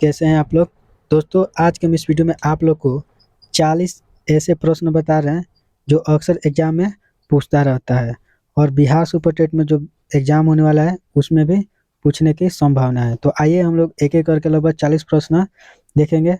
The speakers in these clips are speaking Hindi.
कैसे हैं आप लोग। दोस्तों, आज के हम इस वीडियो में आप लोग को 40 ऐसे प्रश्न बता रहे हैं जो अक्सर एग्जाम में पूछता रहता है और बिहार सुपर टेट में जो एग्जाम होने वाला है उसमें भी पूछने की संभावना है। तो आइए हम लोग एक एक करके लगभग 40 प्रश्न देखेंगे।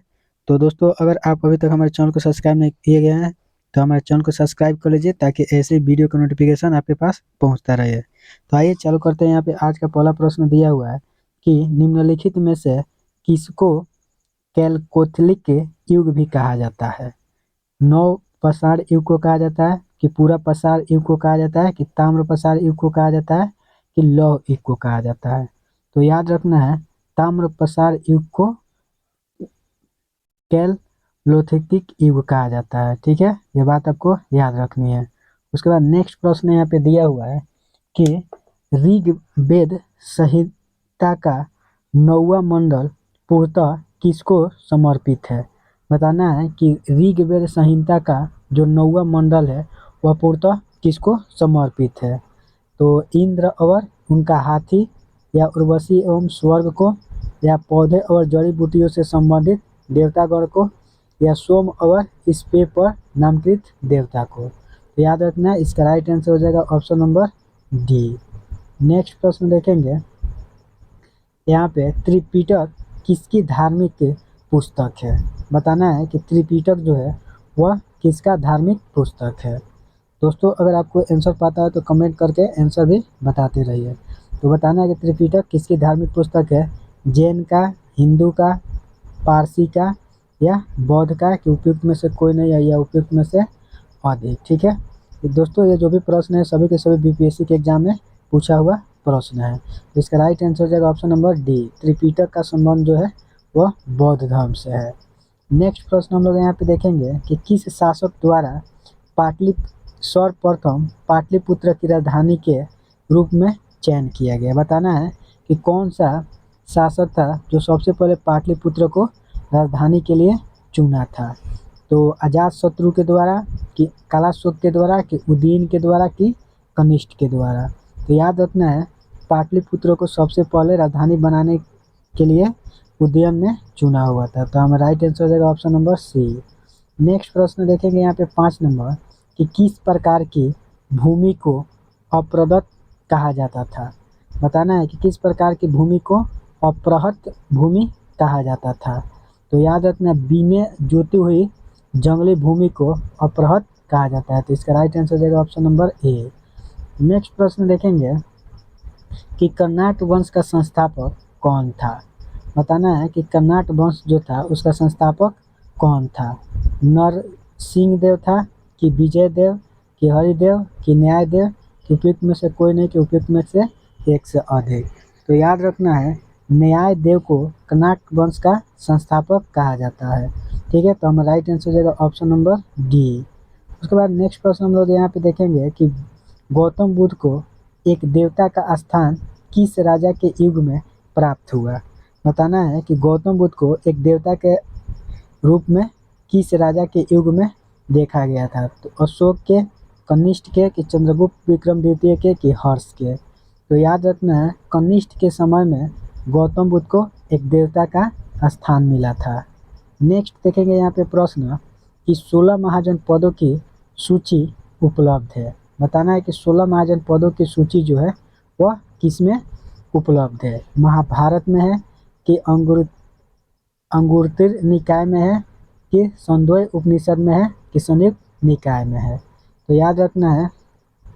तो दोस्तों, अगर आप अभी तक हमारे चैनल को सब्सक्राइब नहीं किए गए हैं तो हमारे चैनल को सब्सक्राइब कर लीजिए ताकि ऐसे वीडियो का नोटिफिकेशन आपके पास पहुंचता रहे। तो आइए चालू करते हैं। यहाँ पे आज का पहला प्रश्न दिया हुआ है कि निम्नलिखित में से किसको कैलकोथलिक युग भी कहा जाता है। नव पसार युग को कहा जाता है कि पूरा पसार युग को कहा जाता है कि ताम्र पसार युग को कहा जाता है कि लौह युग को कहा जाता है। तो याद रखना है, ताम्र पसार युग को कैललोथिक युग कहा जाता है। ठीक है, ये बात आपको याद रखनी है। उसके बाद नेक्स्ट प्रश्न यहाँ पे दिया हुआ है कि ऋग्वेद संहिता का 9वां मंडल पूर्णतः किसको समर्पित है। बताना है कि ऋग्वेद संहिता का जो 9वां मंडल है वह पूर्णतः किसको समर्पित है। तो इंद्र और उनका हाथी, या उर्वशी एवं स्वर्ग को, या पौधे और जड़ी बूटियों से संबंधित देवतागण को, या सोम और इस पे पर नामकृत देवता को। तो याद रखना है, इसका राइट आंसर हो जाएगा ऑप्शन नंबर डी। नेक्स्ट प्रश्न देखेंगे। यहाँ पे त्रिपिटक किसकी धार्मिक पुस्तक है। बताना है कि त्रिपिटक जो है वह किसका धार्मिक पुस्तक है। दोस्तों, अगर आपको आंसर पता है तो कमेंट करके आंसर भी बताते रहिए। तो बताना है कि त्रिपिटक किसकी धार्मिक पुस्तक है। जैन का, हिंदू का, पारसी का, या बौद्ध का, कि उपयुक्त में से कोई नहीं है या उपयुक्त में से अधिक। ठीक है, तो दोस्तों ये जो भी प्रश्न है सभी के सभी बीपीएससी के एग्जाम में पूछा हुआ प्रश्न है। तो इसका राइट आंसर हो जाएगा ऑप्शन नंबर डी। त्रिपिटक का संबंध जो है वह बौद्ध धर्म से है। नेक्स्ट प्रश्न हम लोग यहाँ पे देखेंगे कि किस शासक द्वारा पाटलि सर्वप्रथम पाटलिपुत्र की राजधानी के रूप में चयन किया गया। बताना है कि कौन सा शासक था जो सबसे पहले पाटलिपुत्र को राजधानी के लिए चुना था। तो अजातशत्रु के द्वारा, कि कालाशोक के द्वारा, कि उदयन के द्वारा, कि कनिष्ठ के द्वारा। तो याद रखना है, पाटलिपुत्र को सबसे पहले राजधानी बनाने के लिए उदयन ने चुना हुआ था। तो हमारा राइट आंसर हो जाएगा ऑप्शन नंबर सी। नेक्स्ट प्रश्न देखेंगे यहाँ पे 5 नंबर कि किस प्रकार की भूमि को अप्रदत्त कहा जाता था। बताना है कि किस प्रकार की भूमि को अप्रहत भूमि कहा जाता था। तो याद रखना, बीने जोती हुई जंगली भूमि को अप्रहत कहा जाता है। तो इसका राइट आंसर हो जाएगा ऑप्शन नंबर ए। नेक्स्ट प्रश्न देखेंगे कि कर्नाट वंश का संस्थापक कौन था। बताना है कि कर्नाट वंश जो था उसका संस्थापक कौन था। नरसिंह देव था, कि विजय देव, कि हरिदेव, कि न्यायदेव, कि उपयुक्त में से कोई नहीं, कि उपयुक्त में से एक से अधिक। तो याद रखना है, न्यायदेव को कर्नाट वंश का संस्थापक कहा जाता है। ठीक है, तो हमारा राइट आंसर हो जाएगा ऑप्शन नंबर डी। उसके बाद नेक्स्ट प्रश्न हम लोग यहाँ पे देखेंगे कि गौतम बुद्ध को एक देवता का स्थान किस राजा के युग में प्राप्त हुआ। बताना है कि गौतम बुद्ध को एक देवता के रूप में किस राजा के युग में देखा गया था। तो अशोक के, कनिष्ठ के, कि चंद्रगुप्त विक्रम द्वितीय के, कि हर्ष के। तो याद रखना है, कनिष्ठ के समय में गौतम बुद्ध को एक देवता का स्थान मिला था। नेक्स्ट देखेंगे यहाँ पे प्रश्न कि 16 महाजन पदों की सूची उपलब्ध है। बताना है कि 16 महाजन पदों की सूची जो है वह किस में उपलब्ध है। महाभारत में है, कि अंगुत्तर निकाय में है, कि संदोय उपनिषद में है, कि संयुक्त निकाय में है। तो याद रखना है,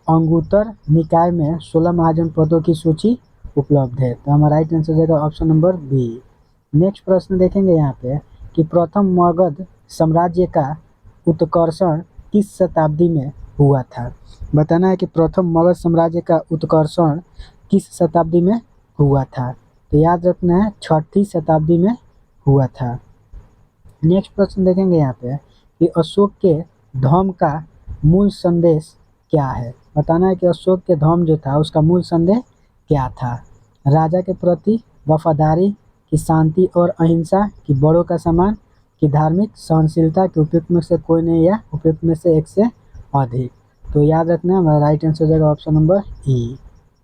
अंगुत्तर निकाय में 16 महाजन पदों की सूची उपलब्ध है। तो हमारा राइट आंसर हो जाएगा ऑप्शन नंबर बी। नेक्स्ट प्रश्न देखेंगे यहाँ पे कि प्रथम मगध साम्राज्य का उत्कर्षण किस शताब्दी में हुआ था। बताना है कि प्रथम मगध साम्राज्य का उत्कर्षण किस शताब्दी में हुआ था। तो याद रखना है, 6वीं शताब्दी में हुआ था। नेक्स्ट प्रश्न देखेंगे यहाँ पे कि अशोक के धम्म का मूल संदेश क्या है। बताना है कि अशोक के धम्म जो था उसका मूल संदेश क्या था। राजा के प्रति वफादारी, की शांति और अहिंसा, की बड़ों का सम्मान, की धार्मिक सहनशीलता, की उपयुक्त में से कोई नहीं या उपयुक्त में से एक से अधिक। तो याद रखना, हमारा राइट आंसर हो जाएगा ऑप्शन नंबर ई।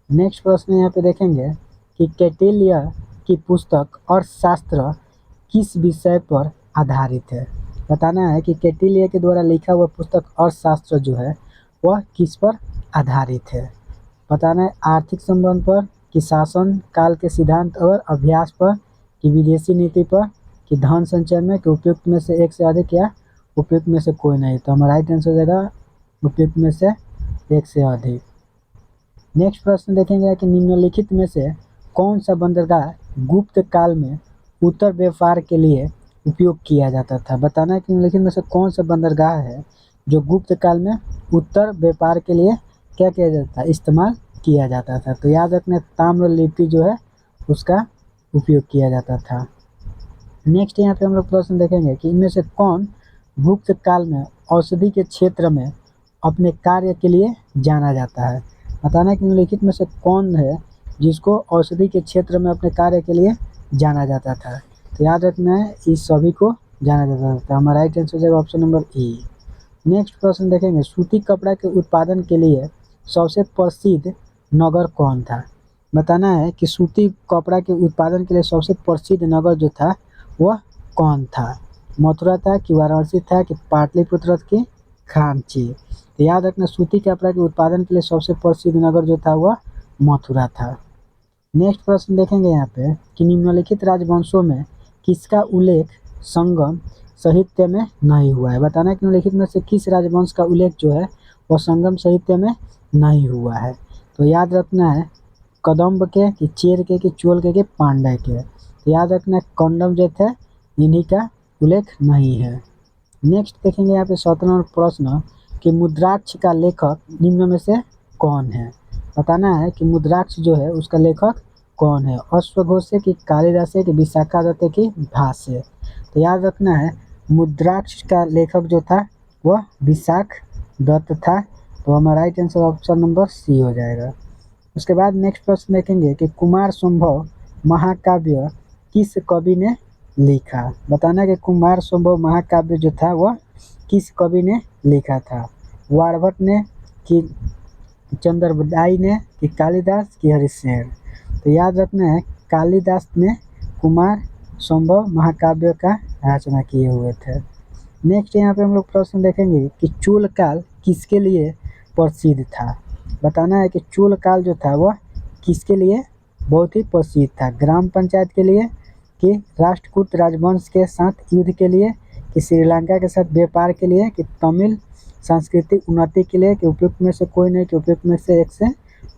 नेक्स्ट प्रश्न यहाँ पे देखेंगे कि कौटिल्य की पुस्तक अर्थशास्त्र किस विषय पर आधारित है। बताना है कि कैटिलिया के द्वारा लिखा हुआ पुस्तक अर्थशास्त्र जो है वह किस पर आधारित है। बताना है आर्थिक संबंध पर, कि शासन काल के सिद्धांत और अभ्यास पर, कि विदेशी नीति पर, कि धन संचय में, कि उपयुक्त में से एक से अधिक या उपयुक्त में से कोई नहीं। तो हमारा राइट आंसर हो जाएगा उपयुक्त में से एक से अधिक। नेक्स्ट प्रश्न देखेंगे कि निम्नलिखित में से कौन सा बंदरगाह गुप्त काल में उत्तर व्यापार के लिए उपयोग किया जाता था। बताना है कि निम्नलिखित में से कौन सा बंदरगाह है जो गुप्त काल में उत्तर व्यापार के लिए क्या किया जाता था, इस्तेमाल किया जाता था। तो याद रखना ताम्रलिप्ति जो है उसका उपयोग किया जाता था। नेक्स्ट यहाँ पे हम लोग प्रश्न देखेंगे कि इनमें से कौन गुप्त काल में औषधि के क्षेत्र में अपने कार्य के लिए जाना जाता है। बताना है कि निम्नलिखित में से कौन है जिसको औषधि के क्षेत्र में अपने कार्य के लिए जाना जाता था। तो याद रखना है इस सभी को जाना जाता था। हमारा राइट आंसर हो जाएगा ऑप्शन नंबर ई। नेक्स्ट प्रश्न देखेंगे सूती कपड़ा के उत्पादन के लिए सबसे प्रसिद्ध नगर कौन था। बताना है कि सूती कपड़ा के उत्पादन के लिए सबसे प्रसिद्ध नगर जो था वह कौन था। मथुरा था, कि वाराणसी था, कि पाटलिपुत्र, की खांची। तो याद रखना सूती कपड़ा के उत्पादन के लिए सबसे प्रसिद्ध नगर जो था वह मथुरा था। नेक्स्ट प्रश्न देखेंगे यहाँ पे कि निम्नलिखित राजवंशों में किसका उल्लेख संगम साहित्य में नहीं हुआ है। बताना है कि निम्नलिखित में से किस राजवंश का उल्लेख जो है वह संगम साहित्य में नहीं हुआ है। तो याद रखना है कदम्ब के, कि चेर के, कि चोल के, पांड्य के। तो याद रखना कौंडम जो थे इन्हीं का उल्लेख नहीं है। नेक्स्ट देखेंगे यहाँ पे 17वां प्रश्न कि मुद्राक्ष का लेखक निम्न में से कौन है। बताना है कि मुद्राक्ष जो है उसका लेखक कौन है। अश्वघोष, की कालिदास, की विशाखादत्त, की भाष्य। तो याद रखना है मुद्राक्ष का लेखक जो था वह विशाखदत्त था। तो हमारा right answer option number C हो जाएगा। उसके बाद नेक्स्ट प्रश्न देखेंगे कि कुमार संभव महाकाव्य किस कवि ने लिखा। बताना है कि कुमार संभव महाकाव्य जो था वह किस कवि ने लिखा था। वारभट्ट ने, कि चंद्रबरदाई ने, कि कालिदास, की हरिश्चंद्र। तो याद रखना है कालिदास ने कुमार संभव महाकाव्य का रचना किए हुए थे। नेक्स्ट यहाँ पे हम लोग प्रश्न देखेंगे कि चोल काल किसके लिए प्रसिद्ध था। बताना है कि चोल काल जो था वह किसके लिए बहुत ही प्रसिद्ध था। ग्राम पंचायत के लिए, कि राष्ट्रकूट राजवंश के साथ युद्ध के लिए, कि श्रीलंका के साथ व्यापार के लिए, कि तमिल सांस्कृतिक उन्नति के लिए, कि उपयुक्त में से कोई नहीं, कि उपयुक्त में से एक से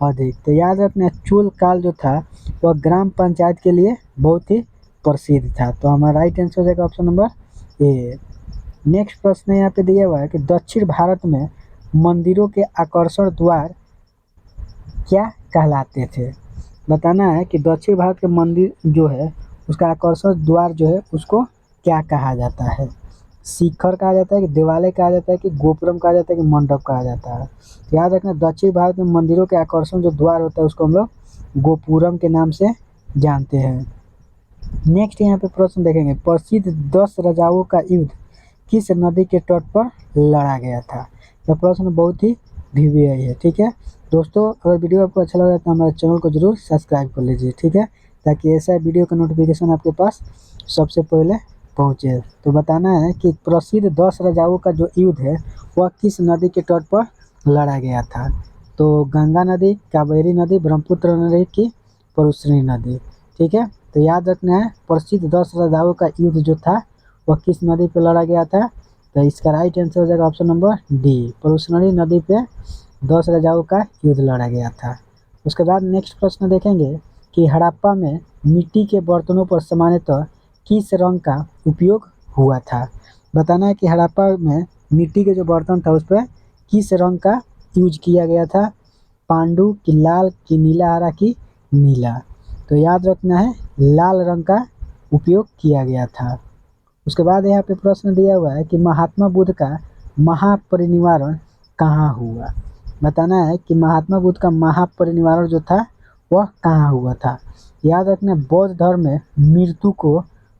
अधिक। तो याद रखना चोल काल जो था वह ग्राम पंचायत के लिए बहुत ही प्रसिद्ध था। तो हमारा राइट आंसर हो जाएगा ऑप्शन नंबर ए। नेक्स्ट प्रश्न यहाँ पे दिया हुआ है कि दक्षिण भारत में मंदिरों के आकर्षण द्वार क्या कहलाते थे। बताना है कि दक्षिण भारत के मंदिर जो है उसका आकर्षण द्वार जो है उसको क्या कहा जाता है। शिखर कहा जाता है, कि देवालय कहा जाता है, कि गोपुरम कहा जाता है, कि मंडप कहा जाता है। तो याद रखना दक्षिण भारत में मंदिरों के आकर्षण जो द्वार होता है उसको हम लोग गोपुरम के नाम से जानते हैं। नेक्स्ट यहाँ पे प्रश्न देखेंगे प्रसिद्ध 10 राजाओं का युद्ध किस नदी के तट पर लड़ा गया था। यह प्रश्न बहुत ही वीवीआई है। ठीक है दोस्तों, अगर वीडियो आपको अच्छा लगा तो हमारे चैनल को जरूर सब्सक्राइब कर लीजिए। ठीक है, ताकि ऐसा वीडियो का नोटिफिकेशन आपके पास सबसे पहले पहुँचे। तो बताना है कि प्रसिद्ध 10 राजाओं का जो युद्ध है वह किस नदी के तट पर लड़ा गया था। तो गंगा नदी, कावेरी नदी, ब्रह्मपुत्र नदी, की परुश्नी नदी। ठीक है, तो याद रखना है प्रसिद्ध 10 राजाओं का युद्ध जो था वह किस नदी पर लड़ा गया था। तो इसका राइट आंसर हो जाएगा ऑप्शन नंबर डी, परुश्नी नदी पे 10 राजाओं का युद्ध लड़ा गया था। उसके बाद नेक्स्ट प्रश्न देखेंगे कि हड़प्पा में मिट्टी के बर्तनों पर सामान्यतः किस रंग का उपयोग हुआ था। बताना है कि हड़प्पा में मिट्टी के जो बर्तन था उस पर किस रंग का यूज किया गया था। पांडु, की लाल, की नीला हरा, की नीला। तो याद रखना है लाल रंग का उपयोग किया गया था। उसके बाद यहाँ पे प्रश्न दिया हुआ है कि महात्मा बुद्ध का महापरिनिर्वाण कहाँ हुआ। बताना है कि महात्मा बुद्ध का महापरिनिर्वाण जो था वह कहाँ हुआ था। याद रखना बौद्ध धर्म में मृत्यु को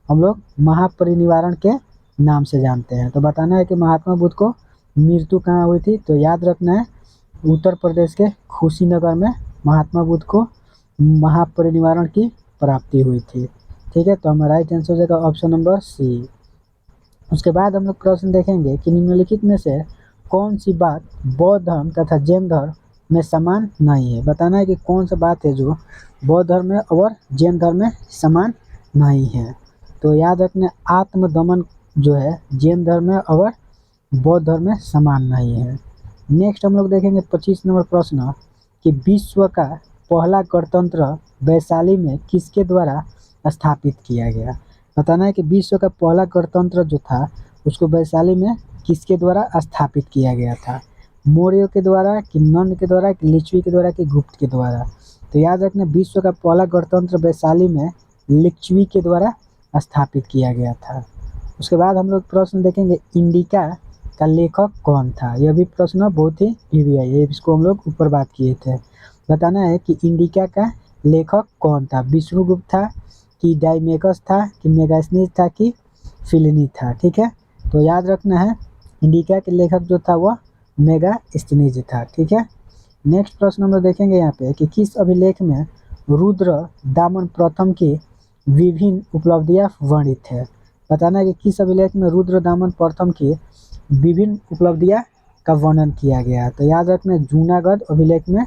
हम लोग महापरिनिर्वाण के नाम से जानते हैं। तो बताना है कि महात्मा बुद्ध को मृत्यु कहाँ हुई थी। तो याद रखना है उत्तर प्रदेश के कुशीनगर में महात्मा बुद्ध को महापरिनिर्वाण की प्राप्ति हुई थी। ठीक है, तो हमारा राइट आंसर हो जाएगा ऑप्शन नंबर सी। उसके बाद हम लोग प्रश्न देखेंगे कि निम्नलिखित में से कौन सी बात बौद्ध धर्म तथा जैन धर्म में समान नहीं है। बताना है कि कौन सा बात है जो बौद्ध धर्म में और जैन धर्म में समान नहीं है। तो याद रखना, आत्मदमन जो है जैन धर्म में और बौद्ध धर्म में समान नहीं है। नेक्स्ट हम लोग देखेंगे 25 नंबर प्रश्न कि विश्व का पहला गणतंत्र वैशाली में किसके द्वारा स्थापित किया गया। बताना है कि विश्व का पहला गणतंत्र जो था उसको वैशाली में किसके द्वारा स्थापित किया गया था। मौर्य के द्वारा कि नंद के द्वारा कि लिच्छवी के द्वारा कि गुप्त के द्वारा। तो याद रखना, विश्व का पहला गणतंत्र वैशाली में लिच्छवी के द्वारा स्थापित किया गया था। उसके बाद हम लोग प्रश्न देखेंगे इंडिका का लेखक कौन था। यह भी प्रश्न बहुत ही ईजी है, इसको हम लोग ऊपर बात किए थे। बताना है कि इंडिका का लेखक कौन था। विष्णुगुप्त था कि डाइमेकस था कि मेगास्थनीज था कि फिलिनी था। ठीक है, तो याद रखना है इंडिका के लेखक जो था वह मेगास्थनीज था। ठीक है, नेक्स्ट प्रश्न हम लोग देखेंगे यहाँ पे कि किस अभिलेख में रुद्र दामन प्रथम की विभिन्न उपलब्धियां वर्णित है। बताना है कि किस अभिलेख में रुद्र दामन प्रथम की विभिन्न उपलब्धियां का वर्णन किया गया है। तो याद रखना, जूनागढ़ अभिलेख में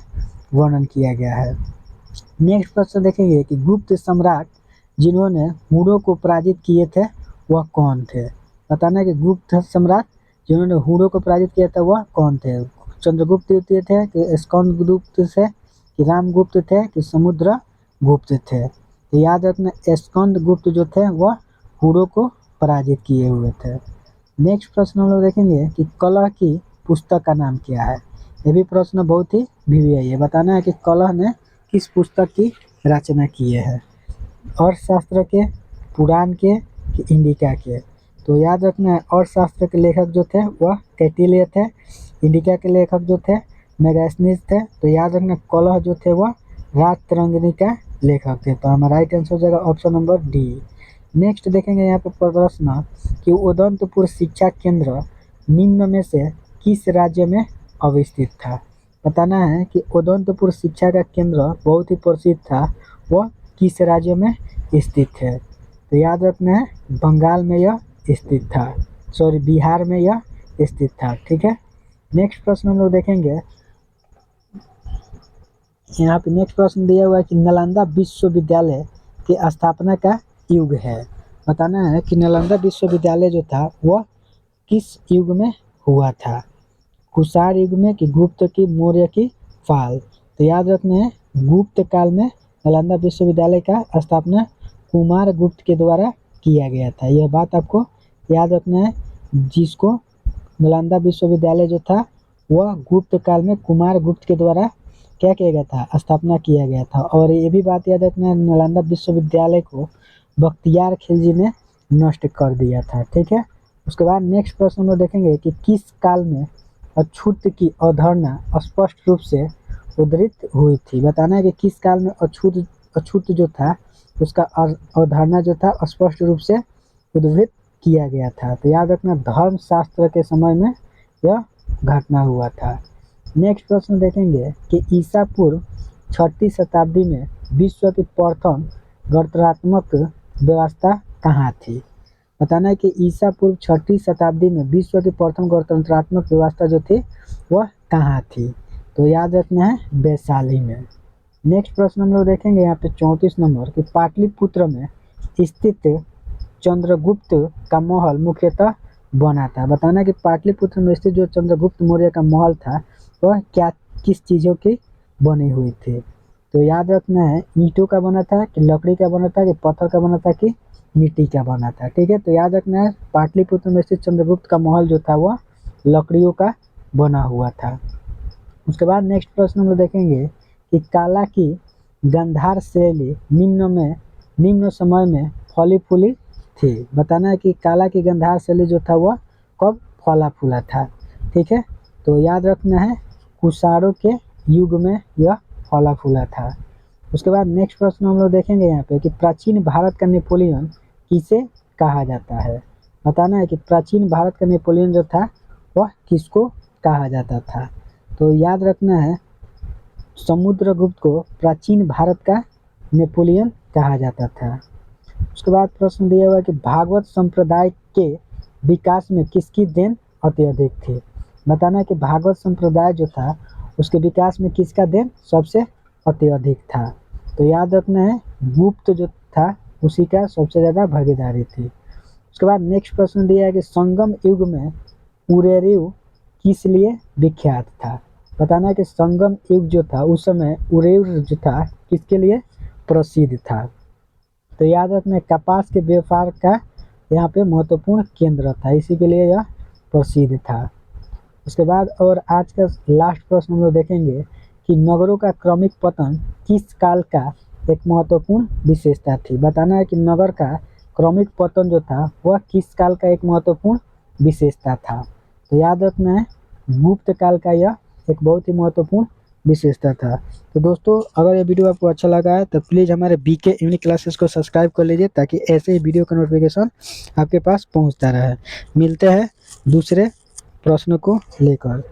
वर्णन किया गया है। नेक्स्ट प्रश्न देखेंगे कि गुप्त सम्राट जिन्होंने हुणों को पराजित किए थे वह कौन थे। बताना है कि गुप्त सम्राट जिन्होंने हुणों को पराजित किया था वह कौन थे। चंद्रगुप्त द्वितीय थे कि स्कंदगुप्त थे कि रामगुप्त थे कि समुद्रगुप्त थे। तो याद रखना, स्कंदगुप्त जो थे वह हुणों को पराजित किए हुए थे। नेक्स्ट प्रश्न हम लोग देखेंगे कि कलह की पुस्तक का नाम क्या है। ये भी प्रश्न बहुत ही भिवी है। बताना है कि कलह ने किस पुस्तक की रचना किए हैं। अर्थशास्त्र के, पुराण के कि इंडिका के। तो याद रखना है, अर्थशास्त्र के लेखक जो थे वह कौटिल्य थे। इंडिका के लेखक जो थे मेगास्थनीज थे। तो याद रखना, कलह जो थे वह राजतरंगिणी का लेखक थे। तो हमारा राइट आंसर हो जाएगा ऑप्शन नंबर डी। नेक्स्ट देखेंगे यहाँ पे प्रश्न कि उदंतपुर शिक्षा केंद्र निम्न में से किस राज्य में अवस्थित था। बताना है कि उदंतपुर शिक्षा का केंद्र बहुत ही प्रसिद्ध था, वह किस राज्य में स्थित है। तो याद रखना है, बंगाल में यह स्थित था, सॉरी बिहार में यह स्थित था। ठीक है, नेक्स्ट प्रश्न हम लोग देखेंगे। यहाँ पे नेक्स्ट प्रश्न दिया हुआ है कि नालंदा विश्वविद्यालय की स्थापना का युग है। बताना है कि नालंदा विश्वविद्यालय जो था वह किस युग में हुआ था। कुषाण युग में कि गुप्त की, मौर्य की, पाल। तो याद रखना है, गुप्त काल में नालंदा विश्वविद्यालय का स्थापना कुमार गुप्त के द्वारा किया गया था। यह बात आपको याद रखना है, जिसको नालंदा विश्वविद्यालय जो था वह गुप्त काल में कुमार गुप्त के द्वारा क्या किया गया था, स्थापना किया गया था। और ये भी बात याद रखना है, नालंदा विश्वविद्यालय को बख्तियार खिलजी ने नष्ट कर दिया था। ठीक है, उसके बाद नेक्स्ट प्रश्न हम लोग देखेंगे कि किस काल में अछूत की अवधारणा स्पष्ट रूप से उद्धृत हुई थी। बताना है कि किस काल में अछूत जो था उसका अवधारणा जो था स्पष्ट रूप से उद्धृत किया गया था। तो याद रखना, धर्मशास्त्र के समय में यह घटना हुआ था। नेक्स्ट प्रश्न देखेंगे कि ईसा पूर्व 6ठी शताब्दी में विश्व की प्रथम गणतंत्रात्मक व्यवस्था कहाँ थी। बताना है कि ईसा पूर्व 6ठी शताब्दी में विश्व की प्रथम गणतंत्रात्मक व्यवस्था जो थी वह कहाँ थी। तो याद रखना है, वैशाली में। नेक्स्ट प्रश्न हम लोग देखेंगे यहाँ पे 34 नंबर कि पाटलिपुत्र में स्थित चंद्रगुप्त का महल मुख्यतः बना था। बताना कि पाटलिपुत्र में स्थित जो चंद्रगुप्त मौर्य का महल था वह क्या किस चीज़ों की बनी हुई थी। तो याद रखना है, ईंटों का बना था कि लकड़ी का बना था कि पत्थर का बना था कि मिट्टी का बना था। ठीक है, तो याद रखना है, पाटलिपुत्र में स्थित चंद्रगुप्त का महल जो था वह लकड़ियों का बना हुआ था। उसके बाद नेक्स्ट प्रश्न हम लोग देखेंगे कि काला की गांधार शैली निम्न समय में फली फूली थी। बताना है कि काला की गांधार शैली जो था वह कब फला फूला था। ठीक है, तो याद रखना है, कुषाणों के युग में यह फला फूला था। उसके बाद नेक्स्ट प्रश्न हम लोग देखेंगे यहाँ पे कि प्राचीन भारत का नेपोलियन किसे कहा जाता है। बताना है कि प्राचीन भारत का नेपोलियन जो था वह किसको कहा जाता था। तो याद रखना है, समुद्रगुप्त को प्राचीन भारत का नेपोलियन कहा जाता था। उसके बाद प्रश्न दिया हुआ है कि भागवत संप्रदाय के विकास में किसकी देन अत्यधिक थी। बताना है कि भागवत संप्रदाय जो था उसके विकास में किसका देन सबसे अत्यधिक था। तो याद रखना है गुप्त जो था उसी का सबसे ज़्यादा भागीदारी थी। उसके बाद नेक्स्ट प्रश्न दिया है कि संगम युग में उरेरु किस लिए विख्यात था। बताना है कि संगम युग जो था उस समय उरेरु जो था किसके लिए प्रसिद्ध था। तो याद रखना कपास के व्यापार का यहाँ पे महत्वपूर्ण केंद्र था, इसी के लिए यह प्रसिद्ध था। उसके बाद और आज का लास्ट प्रश्न हम लोग देखेंगे कि नगरों का क्रमिक पतन किस काल का एक महत्वपूर्ण विशेषता थी। बताना है कि नगर का क्रमिक पतन जो था वह किस काल का एक महत्वपूर्ण विशेषता था। तो याद रखना है गुप्त काल का यह एक बहुत ही महत्वपूर्ण विशेषता था। तो दोस्तों अगर ये वीडियो आपको अच्छा लगा है तो प्लीज़ हमारे बीके यूनिक क्लासेस को सब्सक्राइब कर लीजिए ताकि ऐसे ही वीडियो का नोटिफिकेशन आपके पास पहुंचता रहे। मिलते हैं दूसरे प्रश्न को लेकर।